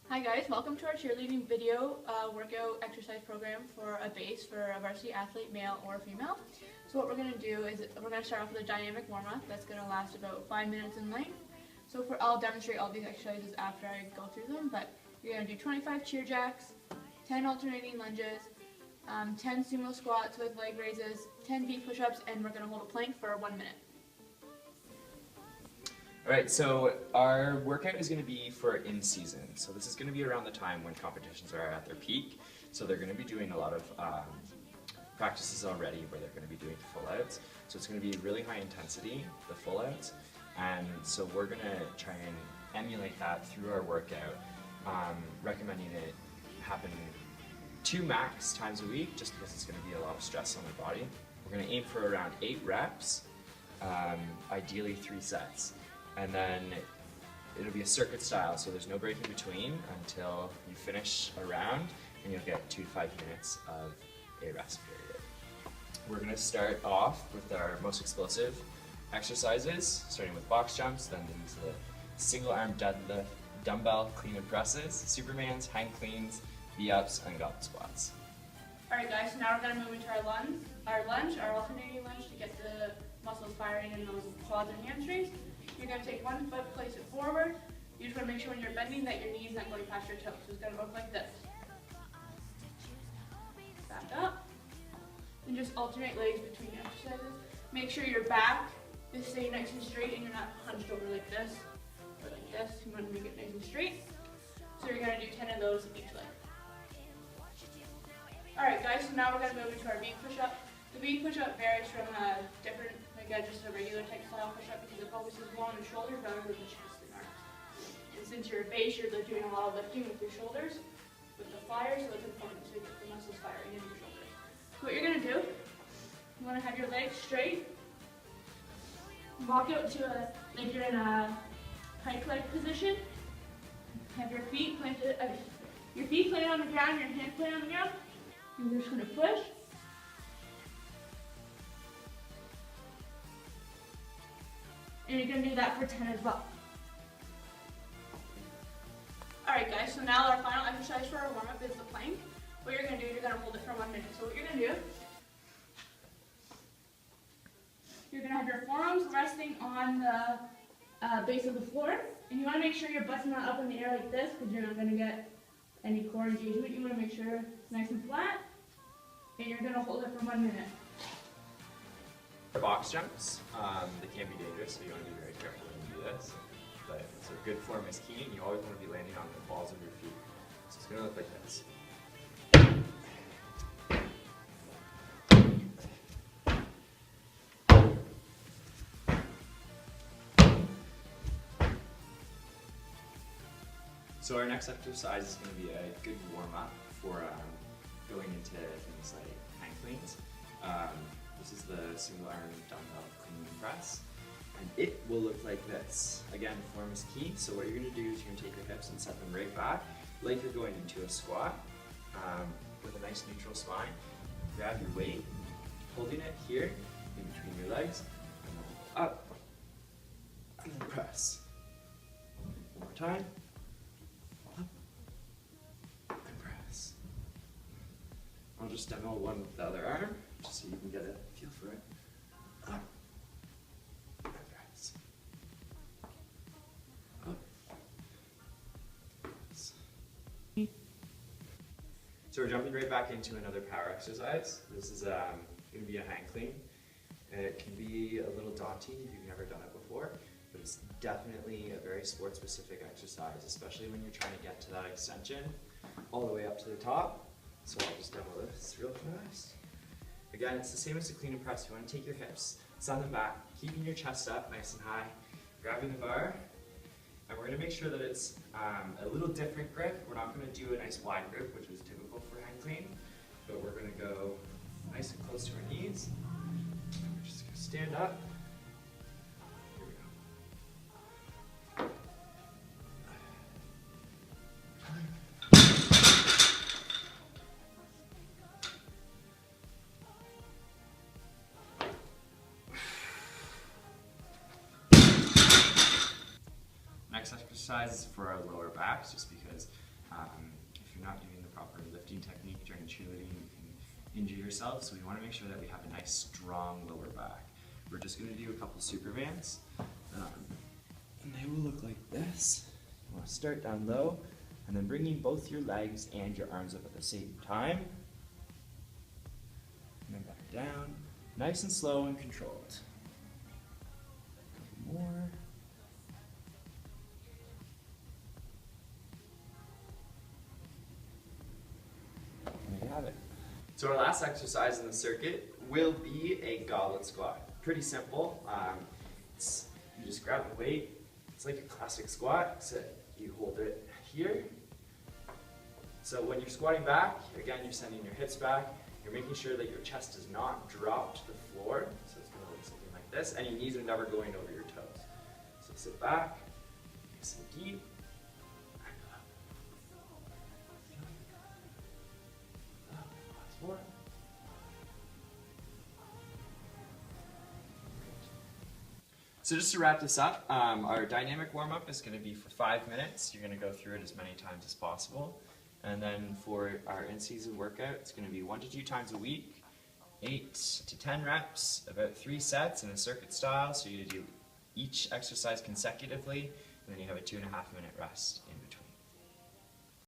Hi guys, welcome to our cheerleading video workout exercise program for a base for a varsity athlete, male or female. So what we're going to do is we're going to start off with a dynamic warm-up that's going to last about 5 minutes in length. So I'll demonstrate all these exercises after I go through them, but you're going to do 25 cheer jacks, 10 alternating lunges, 10 sumo squats with leg raises, 10 V push-ups, and we're going to hold a plank for 1 minute. Alright, so our workout is going to be for in season. So this is going to be around the time when competitions are at their peak. So they're going to be doing a lot of practices already where they're going to be doing full outs. So it's going to be really high intensity, the full outs. And so we're going to try and emulate that through our workout, recommending it happen 2 max times a week just because it's going to be a lot of stress on the body. We're going to aim for around 8 reps, ideally 3 sets. And then it'll be a circuit style, so there's no break in between until you finish a round, and you'll get 2 to 5 minutes of a rest period. We're going to start off with our most explosive exercises, starting with box jumps, then into the single arm deadlift, dumbbell clean and presses, Supermans, hang cleans, V-ups, and goblet squats. Alright guys, so now we're going to move into our alternating lunge to get the muscles firing in those quads and hamstrings. You're going to take one foot, place it forward. You just want to make sure when you're bending that your knee's not going past your toes. So it's going to look like this. Back up. And just alternate legs between exercises. Make sure your back is staying nice and straight and you're not hunched over like this or like this. You want to make it nice and straight. So you're going to do 10 of those each leg. Alright guys, so now we're going to move into our V push-up. The V push-up varies from just a regular type style push-up because it focuses more on the shoulders rather than the chest and arms. And since you're a base, you're doing a lot of lifting with your shoulders, with the flyer, so it's important to get the muscles firing in your shoulders. So what you're going to do, you want to have your legs straight, walk out to like you're in a pike leg position, have your feet planted on the ground, your hands planted on the ground, and you're just going to push. And you're going to do that for 10 as well. Alright guys, so now our final exercise for our warm-up is the plank. What you're going to do is you're going to hold it for 1 minute. So what you're going to do, you're going to have your forearms resting on the base of the floor. And you want to make sure your butt's not up in the air like this because you're not going to get any core engagement. You want to make sure it's nice and flat. And you're going to hold it for 1 minute. Box jumps, they can be dangerous, so you want to be very careful when you do this. But so good form is key, and you always want to be landing on the balls of your feet. So it's going to look like this. So our next exercise is going to be a good warm-up for going into things like hang cleans. This is the single arm dumbbell clean and press. And it will look like this. Again, form is key. So what you're going to do is you're going to take your hips and set them right back, like you're going into a squat with a nice neutral spine. Grab your weight, holding it here in between your legs, and then up, and then press. One more time. Up, and press. I'll just demo one with the other arm, just so you can get a feel for it. Up, and press. Up, press. So we're jumping right back into another power exercise. This is going to be a hang clean. It can be a little daunting if you've never done it before, but it's definitely a very sport-specific exercise, especially when you're trying to get to that extension all the way up to the top. So I'll just demo this real fast. Again, it's the same as the clean and press. You want to take your hips, send them back, keeping your chest up nice and high, grabbing the bar, and we're going to make sure that it's a little different grip. We're not going to do a nice wide grip, which is typical for hang clean, but we're going to go nice and close to our knees. We're just going to stand up. Here we go. Next exercise is for our lower backs, just because if you're not doing the proper lifting technique during cheerleading, you can injure yourself. So we want to make sure that we have a nice, strong lower back. We're just going to do a couple supermans, and they will look like this. You want to start down low, and then bringing both your legs and your arms up at the same time, and then back down, nice and slow and controlled. A couple more. There you have it. So our last exercise in the circuit will be a goblet squat. Pretty simple. You just grab the weight. It's like a classic squat, except you hold it here. So when you're squatting back, again, you're sending your hips back. You're making sure that your chest does not drop to the floor. So it's going to look something like this, and your knees are never going over your toes. So sit back, nice and deep. Last one. So just to wrap this up, our dynamic warm-up is going to be for 5 minutes. You're going to go through it as many times as possible. And then for our in-season workout, it's going to be 1 to 2 times a week, 8 to 10 reps, about 3 sets in a circuit style. So you do each exercise consecutively, and then you have a 2.5-minute rest in between.